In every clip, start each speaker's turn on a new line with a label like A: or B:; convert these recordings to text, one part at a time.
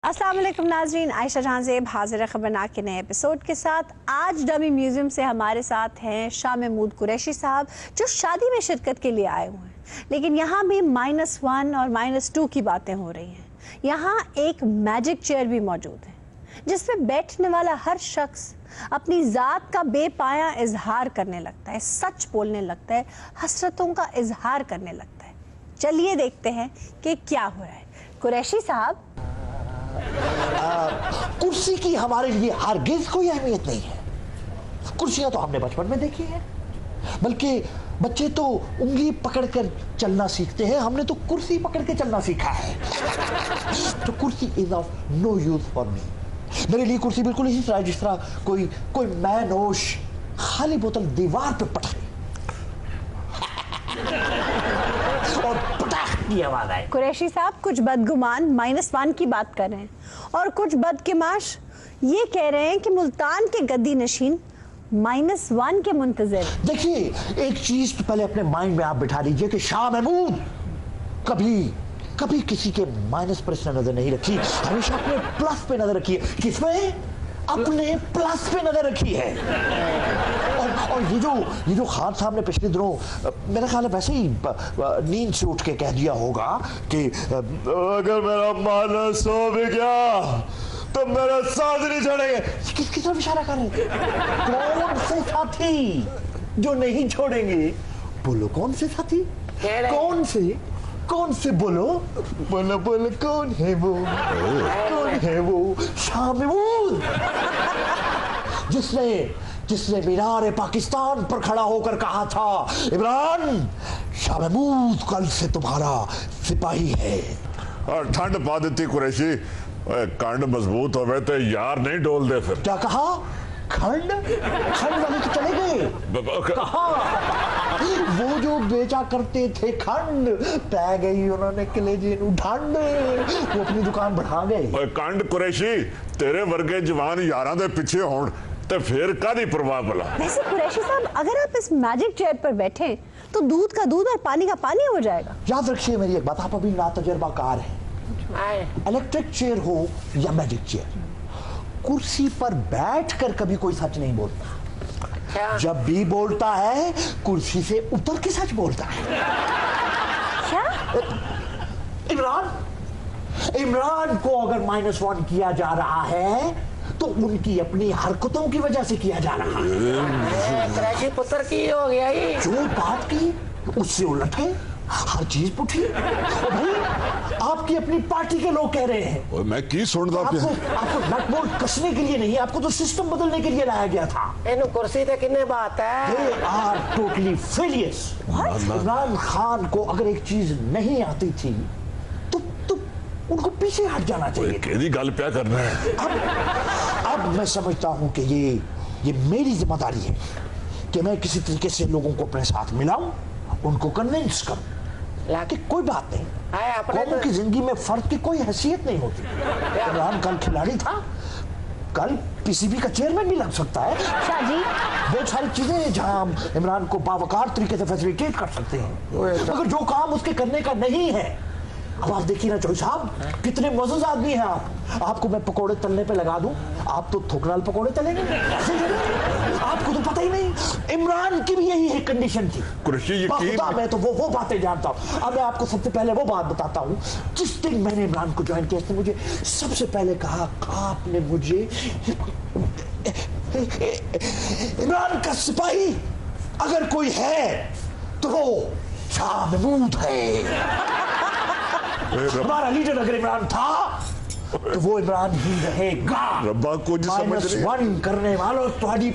A: अस्सलाम वालेकुम नाजरीन, आयशा जहां ज़ेब हाजिर खबरनाक के नए एपिसोड के साथ। आज डमी म्यूजियम से हमारे साथ हैं शाह महमूद कुरैशी साहब, जो शादी में शिरकत के लिए आए हुए हैं। लेकिन यहाँ भी -1 और -2 की बातें हो रही हैं। यहाँ एक मैजिक चेयर भी मौजूद है जिसमें बैठने वाला हर शख्स अपनी ज़ात का बेपाया इजहार करने लगता है, सच बोलने लगता है, हसरतों का इजहार करने लगता है। चलिए देखते हैं कि क्या हो रहा है। कुरैशी साहब,
B: कुर्सी की हमारे लिए हरगिज कोई अहमियत नहीं है। कुर्सियां तो हमने बचपन में देखी है, बल्कि बच्चे तो उंगली पकड़कर चलना सीखते हैं, हमने तो कुर्सी पकड़ के चलना सीखा है। तो कुर्सी is of no use for me. मेरे लिए कुर्सी बिल्कुल इसी तरह जिस तरह कोई मैनोश खाली बोतल दीवार पे पटक और पटाख की आवाज आए।
A: कुरैशी साहब, कुछ बदगुमान -1 की बात कर रहे हैं और कुछ बदकिमाश ये कह रहे हैं कि मुल्तान के गद्दी नशीन -1 के मुंतज़िर।
B: देखिए, एक चीज तो पहले अपने माइंड में आप बिठा लीजिए कि शाह महमूद कभी किसी के माइनस पर इसने नजर नहीं रखी, हमेशा अपने प्लस पे नजर रखी है। किसमें? अपने प्लस पे नजर रखी है। और ये जो खान साहब ने पिछले दिनों मेरा ख्याल है वैसे ही नींद से उठ के कह दिया होगा कि अगर मेरा मानस हो भी गया तो मेरा साथ नहीं छोड़ेंगे। किसकी तरफ इशारा कर रहे थे? कौन से साथी जो नहीं छोड़ेंगे? बोलो, कौन से साथी? कौन से बोलो कौन है वो? कौन है वो? शाह महमूद, जिसने मीनार पाकिस्तान पर खड़ा होकर कहा था, इमरान, शाह महमूद कल से तुम्हारा सिपाही है।
C: और ठंड पा देती कुरैशी, कांड मजबूत हो गए तो यार नहीं डोल दे। फिर
B: क्या कहा? खंड वाले तो चले गए। कहा वो जो बेचा करते थे खंड, पै गई उन्होंने कलेजे नू ठंड, वो अपनी दुकान बढ़ा गए।
C: कांड कुरैशी, तेरे वर्गे जवान यारां दे पिछे होण ते फिर कादी परवाह भला।
A: वैसे कुरैशी साहब, अगर आप इस मैजिक चेयर पर बैठे तो दूध का दूध और पानी का पानी हो जाएगा।
B: याद रखिए मेरी एक बात, आप अभी नातजुर्बाकार हैं। इलेक्ट्रिक चेयर हो या मैजिक चेयर, कुर्सी पर बैठकर कभी कोई सच नहीं बोलता। जब भी बोलता है कुर्सी से उतर के सच बोलता है।
A: क्या?
B: इमरान को अगर -1 किया जा रहा है तो उनकी अपनी हरकतों की वजह से किया जा रहा है।
D: कुरैशी पुत्र की हो गया ये।
B: जो बात की उससे उलट है, हर चीज पूछी। भाई, आपकी अपनी पार्टी के लोग कह रहे हैं।
C: मैं की सुनदा पिया,
B: आपको नट बोल्ट कसने के लिए नहीं, आपको तो सिस्टम बदलने के लिए लाया गया था।
D: इन्हें कुर्सी ते किन्ने बात है?
B: They are totally failures। Imran Khan को अगर एक चीज नहीं आती थी तो उनको पीछे हट जाना चाहिए।
C: केदी गल प्या करना है।
B: अब मैं समझता हूं कि ये मेरी जिम्मेदारी है कि मैं किसी तरीके से लोगों को अपने साथ मिलाऊं, उनको कन्विंस करूं कि कोई बात नहीं, कौमों की जिंदगी में फर्द की कोई हैसियत नहीं होती। इमरान कल खिलाड़ी था, कल पीसीबी का चेयरमैन भी लग सकता है।
A: शाह जी,
B: बहुत सारी चीजें हैं जहां हम इमरान को बावकार तरीके से फैसिलिटेट कर सकते हैं, मगर जो काम उसके करने का नहीं है। अब आप देखिए ना चौधरी साहब, कितने मौजूद आदमी हैं आप। आपको मैं पकोड़े तलने पे लगा दूं, आप तो थोकनाल पकोड़े तलेंगे। आपको तो पता ही नहीं, इमरान की भी यही कंडीशन थी। मैं तो वो बातें जानता हूं। अब मैं आपको सबसे पहले वो बात बताता हूं, जिस दिन मैंने इमरान को ज्वाइन किया, उसने मुझे सबसे पहले कहा, आपने मुझे इमरान का सिपाही अगर कोई है तो वो शाह महमूद है। हमारा लीडर अगर इमरान था तो वो इमरान ही रहेगा।
C: रब्बा को
B: -1 करने वालों तुम्हारी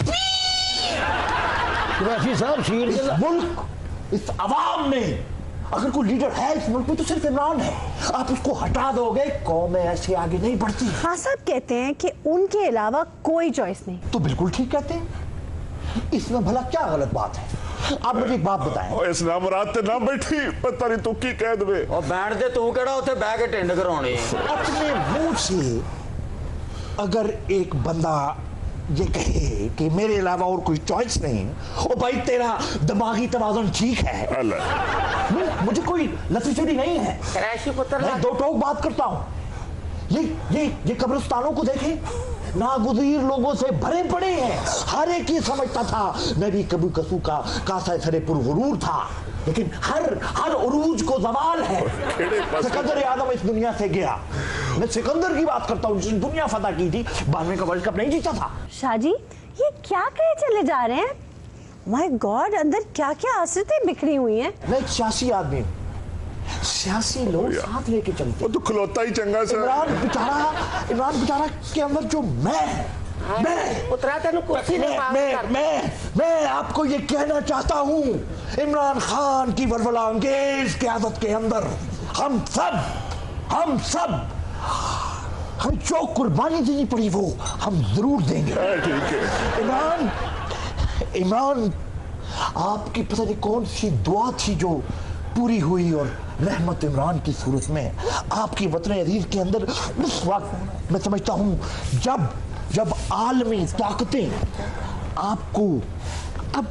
B: साहब, इस मुल्क, इस अवाम में अगर कोई लीडर है इस मुल्क में तो सिर्फ इमरान है। आप उसको हटा दोगे, कौमें ऐसे आगे नहीं बढ़ती।
A: हाँ, साहब कहते हैं कि उनके अलावा कोई चॉइस नहीं।
B: तो बिल्कुल ठीक कहते हैं, इसमें भला क्या गलत बात है? आप मुझे एक बात बताएं।
C: इस नाम रात ना बैठी, पता नहीं तू की कह दे।
D: और बैठ दे, तू केड़ा उथे बह के टिंड कराउणी।
B: अपने मुंह से अगर एक बंदा ये कहे कि मेरे अलावा और कोई चॉइस नहीं, ओ भाई तेरा दिमागी तवाज़ुन ठीक है। मुझे कोई लतीफेरी नहीं है।
D: कुरैशी पुत्र,
B: मैं दो टोक बात करता हूँ ये कब्रिस्तानों को देखें, नागुज़ीर लोगों से भरे पड़े हैं। हर एक ये समझता था मैं भी कभी कसू का कासा सरे पुरगुरूर था, लेकिन हर उरूज को ज़वाल है। सिकंदर आज़म इस दुनिया से गया। मैं सिकंदर की बात करता हूँ जिसने दुनिया फतह की थी, 92 का वर्ल्ड कप नहीं जीता था।
A: शाहजी ये क्या कहे चले जा रहे हैं? माय गॉड, अंदर क्या क्या हसरतें बिखरी हुई हैं।
B: मैं एक सियासी आदमी हूँ, सियासी लोग साथ लेके चलते।
C: वो तो खिलौता ही चंगा सा।
B: इमरान बेचारा के अंदर जो मैं
D: उतरा तेन कुर्सी ने
B: मैं आपको ये कहना चाहता हूँ, इमरान खान की वरवला अंगेज क़यादत के अंदर हम सब हमें जो कुर्बानी देनी पड़ी वो हम जरूर देंगे।
C: ठीक है
B: इमरान, आपकी पता नहीं कौन सी दुआ थी जो पूरी हुई, और रहमत इमरान की सूरत में आपकी वतन अजीज के अंदर उस वक्त मैं समझता हूँ जब आलमी ताकतें आपको अब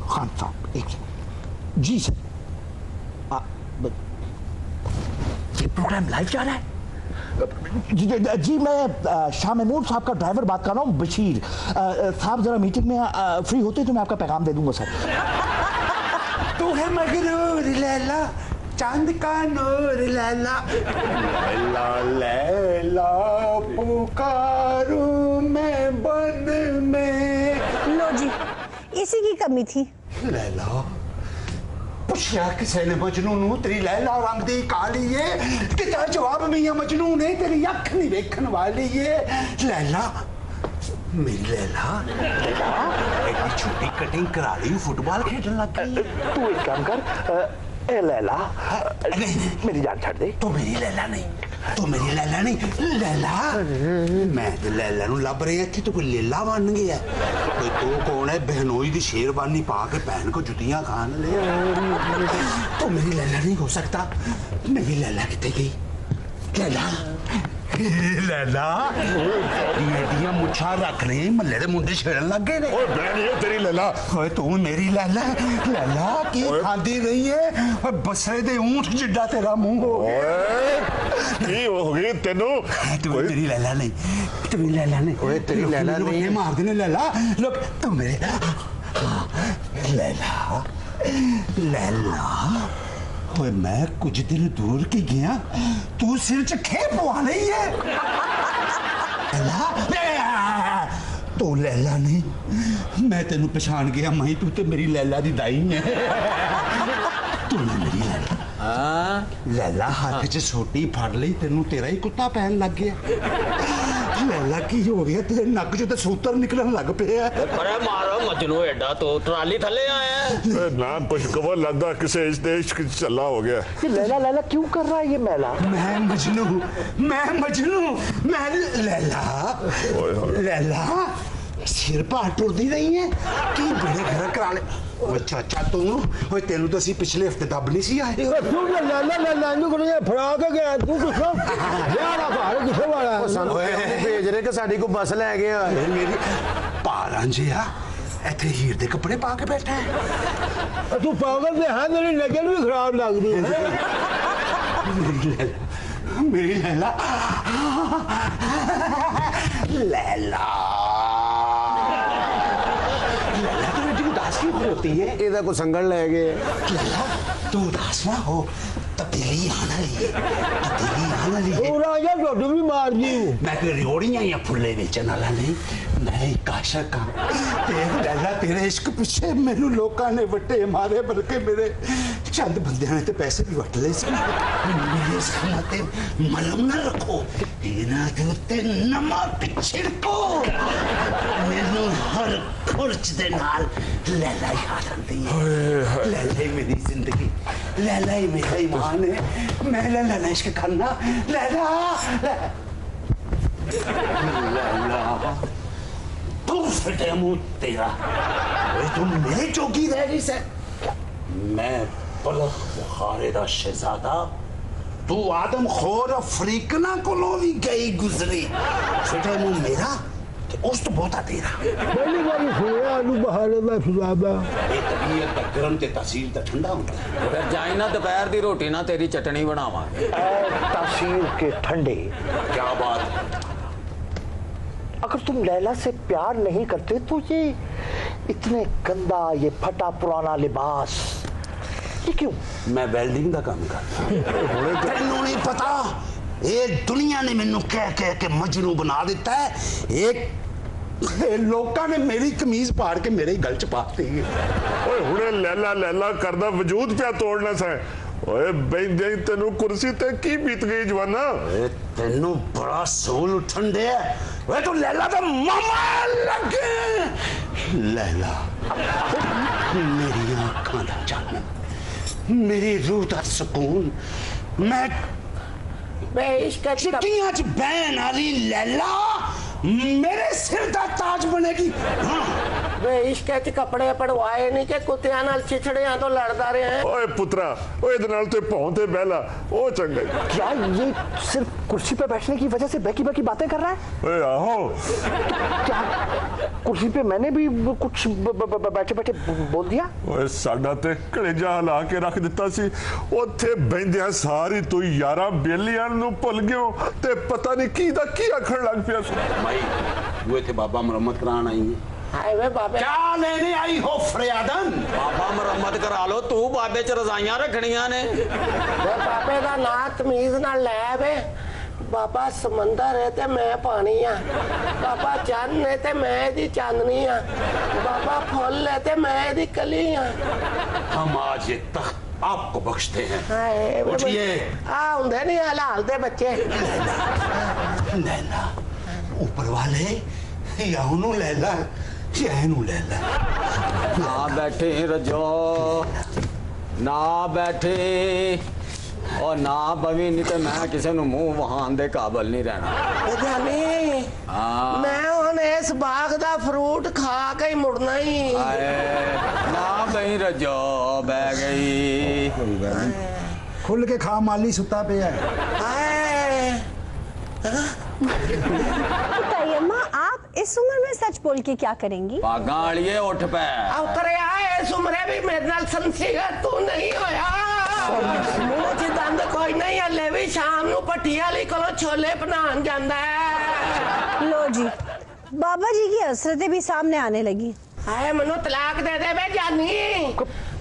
B: खान साहब एक जी सर, ये प्रोग्राम लाइव जा रहा है। जी मैं शाह महमूद साहब का ड्राइवर बात कर रहा हूँ, बशीर साहब जरा मीटिंग में फ्री होते तो मैं आपका पैगाम दे दूंगा सर।
E: तू है मगरूर लैला, चांद का नूर लैला, लैला लैला पुकारूं मैं बन में।
A: लो जी, इसी की कमी थी।
E: लैला पुछया किसे ने मजनू नू तेरी लैला रंग दी काली है, किता जवाब मियां मजनू ने तेरी अख नहीं देखन वाली है। लैला मेरी लैला एक छोटी कटिंग करा ली, फुटबॉल खेलने लग गई।
B: तू एक काम कर, ए लैला मेरी जान छड़ दे।
E: तो मेरी लैला नहीं, तो मेरी लैला नहीं, लैला मैं तो लैला नू लब रही थी, तो कोई लेला बन गया। कोई तो कौन है बहनोई दी शेरवानी पा के बहन को जुतियां खान ले। तो मेरी लैला नहीं हो सकता। मेरी लैला कितने गई? लैला लैला एडियां मुछा रख रहे मल्ले दे मुंडे छेड़न लग गए ने।
C: ओए बहन ये तेरी लैला।
E: ओए तू मेरी लैला, लैला की खांदी रही है? ओए बसरे दे ऊंट जिड्डा तेरा मुंह हो गया।
C: की हो गई तेनू?
E: तू मेरी लैला नहीं, तू मेरी लैला नहीं।
C: ओए तेरी लैला नहीं।
E: मार देने लैला लोग। तू मेरे लैला लैला। ओए मैं कुछ दिन दूर की गया, तू सिर च खेप पवा रही है। लैला तू लैला नहीं, मैं तेनू पछाण गया। मैं तू ते मेरी लैला दी दाई है। तू मेरी लैला। लैला हाथ च सोटी फड़ ली, तेनू तेरा ही कुत्ता पैन लग गया। लैला की हो गया? तेरे नक चो तो सूतर निकलन लग पिया।
D: अरे मारो मजनू एडा तो ट्राली थले आया
C: ना कुछ कवर लगता किसे इस देश की चला हो गया।
B: ये लैला क्यों कर रहा है ये मैला?
E: मैं मजनू मैं लैला सिर पार टुरदी नहीं है कि बड़े घर करा ले। ओए चाचा तू, ओए तेनू तो असी पिछले हफ्ते दब नहीं सी आए।
F: क्यों लैला नु करे फड़ा के गया तू कुछ यार बाहर किसे वाला
E: ਸਾਨੂੰ ਭੇਜ ਰਹੇ ਕਿ ਸਾਡੀ ਕੋ ਬੱਸ ਲੈ ਗਿਆ। ਮੇਰੀ ਪਾਲਾਂ ਜਿਆ ਇੱਥੇ ਹੀਰ ਦੇ ਕੱਪੜੇ ਪਾ ਕੇ ਬੈਠਾ ਹੈ।
F: तू पागल दे हां तेरी नजर भी खराब लग रही है।
E: मेरी लैला लैला लैला तो बेटी उदास क्यों होती है?
F: ਇਹਦਾ ਕੋ ਸੰਗਲ ਲੈ ਗਏ।
E: लैला तू उदास ना हो, तब्दीली आना लिए, तब्दीली आना लिए।
F: ਉਹ ਰਾਜਾ ਢੋਡ ਵੀ ਮਾਰ ਜੀ।
E: मैं कोई रियोड़ियां या फुल्ले बेचने वाला नहीं, मैं एक आशिक हाँ। तेरे लैला तेरे इश्क पिछे मैनू लोकां ने वट्टे मारे, बल्कि मेरे चंद बंदियां ने ते पैसे भी वट ले सी। मेरे सामने ते मलम ना रखो, इना दे उत्ते नमक छिड़को। मैनू हर खुर्च दे नाल लैला याद आंदी है। लैला ही मेरी जिंदगी, लैला ही मेरा ईमान है। मैं लैला ना इश्क करना। लैला लैला तू फटे मुंह तेरा। तू मेरे चौकी रह गई से। मैं पलक बुखारे दा शहजादा, तू आदम खोर अफ्रीकना कोलों भी गई गुजरी। फटे मुंह मेरा ਉਸ ਤੋਂ ਬਹੁਤਾ ਤੇਰਾ
F: ਪਹਿਲੀ ਵਾਰੀ ਸੁਣਿਆ ਆਲੂ ਬਹਾਰੇ ਦਾ ਸੁਝਾਦਾ।
E: ਇਹ ਤਬੀਅਤ ਦਾ ਗਰਮ ਤੇ ਤਸੀਲ ਦਾ ਠੰਡਾ ਹੁੰਦਾ ਹੈ।
D: ਫਿਰ ਜਾਈ ਨਾ ਦੁਪਹਿਰ ਦੀ ਰੋਟੀ ਨਾ ਤੇਰੀ ਚਟਣੀ ਬਣਾਵਾਂਗੇ।
B: तासीर के ठंडे।
E: क्या बात।
B: अगर तुम लैला से प्यार नहीं करते तो ये इतने गंदा, ये फटा पुराना लिबास, ये क्यों?
E: मैं वेल्डिंग का काम करता। तेनू नहीं पता, ये दुनिया ने मैनू कह कह के मजनू बना देता है। एक लोगों ने मेरी कमीज फाड़ के मेरे गल च पाती है।
C: ਓਏ ਹੁਣੇ ਲੈਲਾ ਲੈਲਾ ਕਰਦਾ ਵਜੂਦ ਪਿਆ ਤੋੜਨਾ ਸੈਂ। ਓਏ ਬੈਂਦੇ ਤੈਨੂੰ ਕੁਰਸੀ ਤੇ ਕੀ ਬੀਤ ਗਈ ਜਵਾਨਾ।
E: तेनू बड़ा सोल उठन दे वे तो लैला तो मामा लगे। लैला मेरी आंखां दा चानन, मेरी रूह दा सुकून, मैं चिट्टियां च बहन आली लैला मेरे सिर दा ताज बनेगी। हाँ।
G: वे इश्क च कपड़े पड़वाए नहीं कि कुत्तियां नाल छिछड़ियां तो लड़दा रहे हैं।
C: ਓਏ ਪੁੱਤਰਾ ਓਏ ਇਹਦੇ ਨਾਲ ਤੇ ਭੌਂ ਤੇ ਬਹਿਲਾ ਉਹ ਚੰਗਾ ਈ।
B: क्या ये सिर्फ कुर्सी पे बैठने की वजह से बहकी बहकी बातें कर रहा है?
C: ਓਏ ਆਹੋ
B: क्या कुर्सी पे मैंने भी कुछ बैठे बैठे बोल दिया?
C: ਓਏ ਸਾਡਾ ਤੇ ਕਲੇਜਾ ਹਿਲਾ ਕੇ ਰੱਖ ਦਿੱਤਾ ਸੀ। ਉੱਥੇ ਬੈਂਦਿਆਂ ਸਾਰੀ ਤੂੰ ਯਾਰਾਂ ਬੇਲੀਆਂ ਨੂੰ ਭੁੱਲ ਗਿਓ ਤੇ ਪਤਾ ਨਹੀਂ ਕੀ ਦਾ ਕੀ ਆਖਣ ਲੱਗ ਪਿਆ ਸੀ।
E: भाई वो थे बाबा मरम्मत कराना आई है।
G: हाय वे बाबे
E: क्या लेने आई हो फरियादन?
D: ਬਾਬਾ ਮੁਰੰਮਤ ਕਰਾ ਲੋ ਤੂੰ ਬਾਬੇ ਚ ਰਜ਼ਾਈਆਂ ਰੱਖਣੀਆਂ ਨੇ।
G: वे बाबे दा ना तमीज नाल लै वे। बाबा समंदर है ते मैं पानी आ। बाबा चंद है ते मैं दी चांदनी आ। बाबा फुल है ते मैं दी कली आ।
E: हम आज ये तख्त आपको बख्शते हैं।
G: हाय
E: उठिए।
G: आ हुंदे नहीं हलाल दे बच्चे।
E: लैला ऊपर वाले या उन्हों लैला या इन्हों लैला।
D: ਨਾ ਬੈਠੇ ਰਜੋ ਨਾ ਬੈਠੇ ਉਹ ਨਾ ਬਵੀ ਨਹੀਂ ਤੇ ਮੈਂ ਕਿਸੇ ਨੂੰ ਮੂੰਹ ਵਹਾਣ ਦੇ ਕਾਬਲ ਨਹੀਂ ਰਹਿਣਾ।
G: ए जानी
D: ਹਾਂ
G: मैं हुन इस बाग दा फ्रूट खा के ही मुड़ना ही।
D: ਆਏ ਨਾ ਬਈ ਰਜੋ ਬਹਿ ਗਈ।
H: खुल के खा, माली सुता पे है।
G: हाय
A: बताइए अम्मा, आप इस उम्र में सच बोल के क्या करेंगी?
D: ਭਾਗਾਂ ਵਾਲੀਏ ਉੱਠ ਪੈ।
G: उतरे आए इस उम्रे भी मेरे नाल संसीगा तू नहीं होया। मुंह च दंद कोई नहीं हले भी शाम नू पट्टी वाली कोलों छोले बनान जांदा है।
A: लो जी, बाबा जी की हसरतें भी सामने आने लगी।
G: हाय मनु तलाक दे दे बे जानी।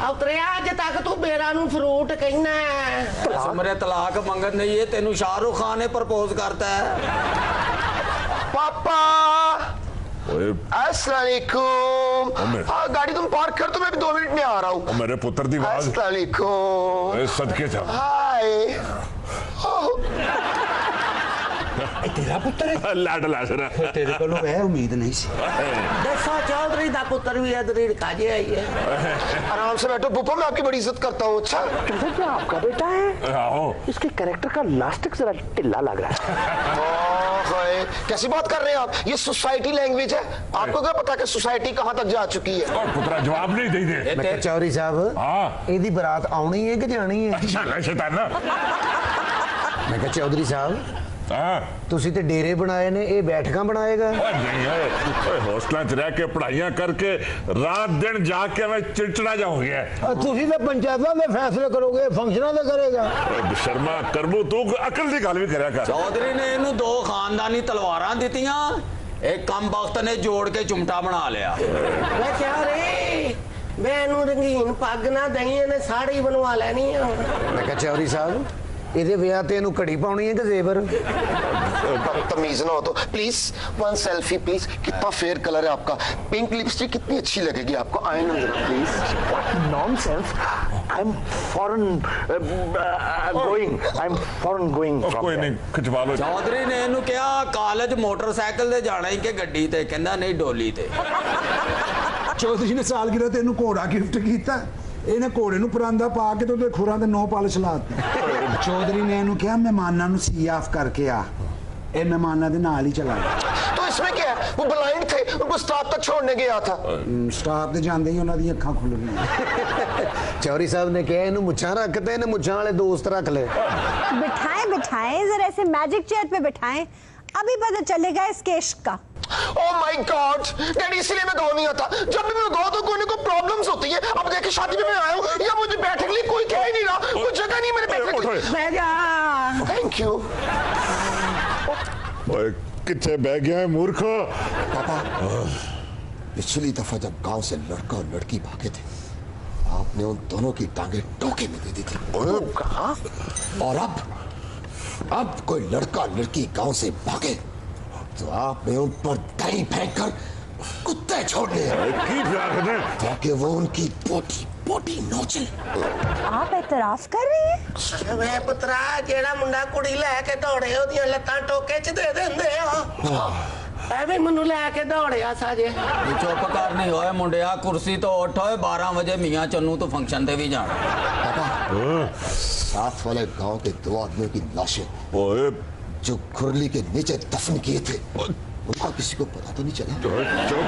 G: उतरे अज तक तू बेरा नू फ्रूट कहना है।
D: ਸਮਰੇ ਤਲਾਕ ਮੰਗਣ ਨਹੀਂ ਇਹ ਤੈਨੂੰ ਸ਼ਾਹਰੁਖ ਖਾਨ ਨੇ ਪ੍ਰਪੋਜ਼ ਕਰਤਾ ਹੈ।
F: पापा
C: ਓਏ
F: अस्सलाम वालेकुम।
C: अम्मे।
F: हाँ गाड़ी तुम पार्क कर, तो मैं भी 2 मिनट में आ रहा हूँ।
C: ਉਹ ਮੇਰੇ ਪੁੱਤਰ ਦੀ ਆਵਾਜ਼
F: अस्सलाम वालेकुम।
C: ਓਏ ਸਦਕੇ ਜਾ।
F: हाय।
E: तेरा पुत्र है?
C: ਲੜ ਲੜ
E: तेरे को वह उम्मीद नहीं सी।
G: दसो चौधरी दा पुत्र भी इधर काजे आई है।
F: आराम से बैठो पुप्पा, मैं आपकी बड़ी इज्जत करता हूँ। अच्छा
B: जैसे कि आपका बेटा है।
C: ਆਹੋ
B: इसके कैरेक्टर का लास्टिक जरा ढिल्ला लग रहा है।
F: हाय, कैसी बात कर रहे हैं आप? ये सोसाइटी लैंग्वेज है। आपको क्या पता कि सोसाइटी कहाँ तक जा चुकी है?
C: ਓਏ ਪੁੱਤਰਾ ਜਵਾਬ ਨਹੀਂ ਦੇਈਦੇ।
D: ਇਹ ਤੇ
H: चौधरी साहब,
C: ਹਾਂ
H: ਇਹਦੀ ਬਰਾਤ ਆਉਣੀ ਹੈ ਕਿ ਜਾਣੀ ਹੈ?
C: ਸ਼ਾਲਾ ਸ਼ੈਤਾਨਾ।
H: ਮੈਂ ਕਿਹਾ ਚੌਧਰੀ ਸਾਹਿਬ,
C: ਹਾਂ
H: ਤੁਸੀਂ ਤੇ ਡੇਰੇ ਬਣਾਏ ਨੇ, ਇਹ ਬੈਠਕਾਂ ਬਣਾਏਗਾ?
C: ਓਏ ਨਹੀਂ ਓਏ ਓਏ ਹੋਸਟਲਾਂ 'ਚ ਰਹਿ ਕੇ ਪੜ੍ਹਾਈਆਂ ਕਰਕੇ ਰਾਤ ਦਿਨ ਜਾ ਕੇ ਮੈਂ ਚਿੜਚਿੜਾ ਜਾ ਹੋ ਗਿਆ।
F: ਤੁਸੀਂ ਤਾਂ ਪੰਚਾਇਤਾਂ ਦੇ ਫੈਸਲੇ ਕਰੋਗੇ, ਫੰਕਸ਼ਨਾਂ ਦੇ ਕਰੇਗਾ।
C: ਓਏ ਸ਼ਰਮਾ ਕਰਬੂ ਤੂੰ ਅਕਲ ਦੀ ਗੱਲ ਵੀ ਕਰਿਆ ਕਰ।
D: ਚੌਧਰੀ ਨੇ ਇਹਨੂੰ 2 ਖਾਨਦਾਨੀ ਤਲਵਾਰਾਂ ਦਿੱਤੀਆਂ, ਇਹ ਕਮ ਵਕਤ ਨੇ ਜੋੜ ਕੇ ਚੁੰਮਟਾ ਬਣਾ ਲਿਆ।
G: वे क्या रे मैनू रंगीन पग ना दई ने साड़ी बनवा लेनी है।
H: ਮੈਂ ਕਿਹਾ ਚੌਧਰੀ ਸਾਹਿਬ, ਇਹਦੇ ਵਿਆਹ ਤੇ ਇਹਨੂੰ ਘੜੀ ਪਾਉਣੀ ਹੈ कि जेवर?
F: तमीज ना हो तो प्लीज 1 सेल्फी प्लीज। कितना फेयर कलर है आपका, पिंक लिपस्टिक कितनी अच्छी लगेगी आपको। आए ना जरा please.
B: Nonsense. I'm foreign going. I'm foreign going
C: ਉਹ
B: from
C: ਕੋਈ
B: there.
C: ਨਹੀਂ ਖਿਚਵਾ ਲੋ।
D: ਚੌਧਰੀ ਨੇ ਇਹਨੂੰ ਕਿਹਾ ਕਾਲਜ ਮੋਟਰਸਾਈਕਲ ਤੇ ਜਾਣਾ ਹੀ ਕਿ ਗੱਡੀ ਤੇ, ਕਹਿੰਦਾ ਨਹੀਂ ਡੋਲੀ ਤੇ।
H: ਚੌਧਰੀ ਨੇ ਸਾਲਗਿਰਾ ਤੇ ਇਹਨੂੰ ਘੋੜਾ ਗਿਫਟ ਕੀਤਾ, ਇਹਨੇ ਘੋੜੇ ਨੂੰ ਪਰਾਂਦਾ ਪਾ ਕੇ ਤੇ ਉਹਦੇ ਖੁਰਾਂ ਤੇ 9 ਪਾਲਿਸ਼ ਲਾਤੀ। ਚੌਧਰੀ ਨੇ ਇਹਨੂੰ ਕਿਹਾ ਮਹਿਮਾਨਾਂ ਨੂੰ ਸੀ ਆਫ ਕਰਕੇ ਆ, ਇਹ ਮਹਿਮਾਨਾਂ ਦੇ ਨਾਲ ਹੀ ਚਲਾ ਗਿਆ।
F: तो इसमें क्या है, वो ब्लाइंड थे, उनको स्टाफ तक छोड़ने गया था।
H: ਸਟਾਫ ਤੇ ਜਾਂਦੇ ਹੀ ਉਹਨਾਂ ਦੀਆਂ ਅੱਖਾਂ ਖੁੱਲ ਗਈਆਂ। ਚੌਧਰੀ ਸਾਹਿਬ ਨੇ ਕਿਹਾ ਇਹਨੂੰ ਮੁੱਛਾਂ ਰੱਖ ਤੇ ਇਹਨੇ ਮੁੱਛਾਂ ਵਾਲੇ ਦੋਸਤ ਰੱਖ ਲਏ।
A: बिठाएं बिठाएं, जरा ऐसे मैजिक चेयर पे बिठाएं। अभी पता चलेगा इसके इश्क का।
F: ओह माय गॉड डैडी, इसलिए मैं गाँव नहीं आता। जब भी मैं गाँव तो कोई ना कोई प्रॉब्लम्स होती है। अब देखिए शादी में मैं आया हूँ, या मुझे बैठने के लिए कोई कह ही नहीं रहा, कोई जगह नहीं मेरे बैठने के लिए।
G: बैठ जा।
F: Thank you.
C: ओए किथे बह गया है मूर्ख?
F: पापा, पिछली दफा जब गांव से लड़का और लड़की भागे थे, आपने उन दोनों की टांगे टोके में दे दी थी।
B: कहा?
F: और अब कोई लड़का लड़की गांव से भागे तो आपने उन पर दही फेंककर कुत्ते छोड़ने
C: की प्यार है
F: ताकि वो उनकी बोटी बोटी नोचे।
A: आप एतराफ कर रही हैं?
G: वे पुत्रा, जेड़ा मुंडा कुड़ी लैके दौड़े ओदियां लत्तां टोके च दे देंदे हो। ਐਵੇਂ ਮੈਨੂੰ ਲੈ ਕੇ ਦੌੜਿਆ ਸਾਜੇ।
D: चुप कर नहीं होए मुंडिया, कुर्सी तो उठ होए, 12 बजे मियाँ चन्नू तो फंक्शन दे भी जाना।
F: पापा, साथ वाले गांव के 2 आदमियों की लाशें
C: ओए
F: जो खुरली के नीचे दफन किए थे, उनका किसी को पता तो नहीं चला?
C: चुप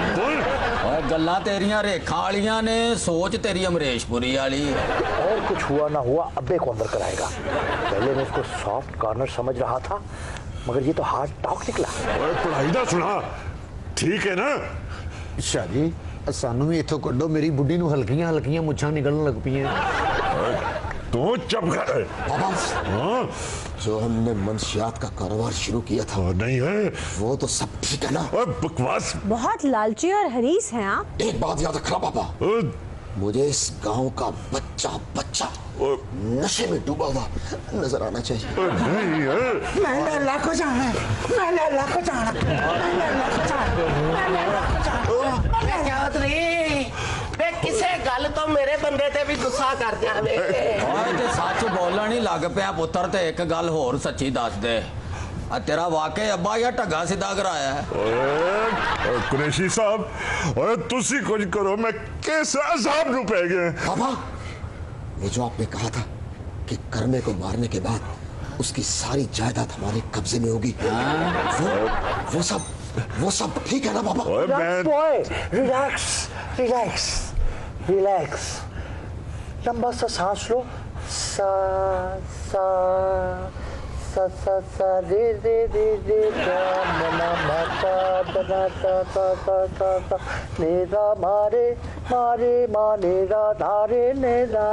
D: और गल्ला तेरियां रेखा वालियां ने, सोच तेरी अमरेशपुरी वाली है।
B: और कुछ हुआ ना हुआ अब्बे को अंदर कराएगा। पहले मैं इसको सॉफ्ट कॉर्नर समझ रहा था, मगर ये तो हार्ड टॉक निकला।
C: ओए पढ़ाई दा सुना, ठीक है ना?
B: शाह जी, सानू भी इथों कड्डो, मेरी बुढ़ी नू हल्कियां हल्कियां मुच्छां निकलने लग पई हैं।
C: तू चुप कर।
F: पापा,
C: हाँ?
F: जो हमने मंशियात का कारोबार शुरू किया था,
C: नहीं है
F: वो तो सब ठीक है ना?
C: ओए बकवास।
A: बहुत लालची और हरीस हैं आप।
F: एक बात याद रखना पापा, मुझे इस गांव का बच्चा बच्चा नशे में डूबा हुआ नजर आना चाहिए।
C: नहीं है।
E: मैं अल्लाह को जाना है, मैं अल्लाह को जाना, मैं अल्लाह को जाना, मैं अल्लाह को जाना।
G: चौधरी, वे किसे गल तो मेरे बंदे ते भी गुस्सा कर जावे।
D: ओए ते सच बोलन ही लग पिया पुत्र, ते एक गल होर सच्ची दस दे, आ तेरा वाकई अब्बा या ढगा सीधा कराया है?
C: ओए कुरैशी साहब, ओए तुसी कुछ करो, मैं किस अजाब नु पै गए।
F: पापा, ये जो आपने कहा था कि करने को मारने के बाद उसकी सारी जायदाद हमारे कब्जे में होगी, वो सब ठीक है ना पापा?
C: ओए मैं
B: बॉय, रिलैक्स रिलैक्स रिलैक्स, लंबा सा सांस लो। सा सा सा सा सा रे रे रे रे गा मना माता दा ता ता ता ता ता ने रा मारे मारे माने रा धारे ने रा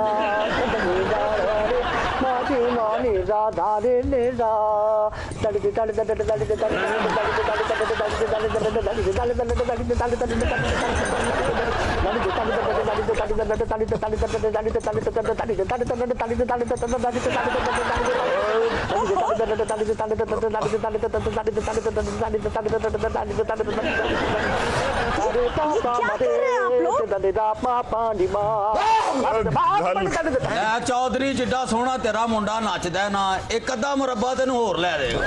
B: ने रा रे मारे माने रा धारे ने रा दड़ दड़ दड़ दड़ दड़ दड़
D: चौधरी जिड्डा सोहना तेरा मुंडा नचदा ना, एक अद्धा मुरब्बा तेन होर लै देगा।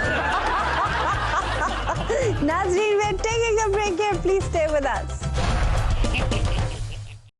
A: Nazreen, we're taking a break here. Please stay with us.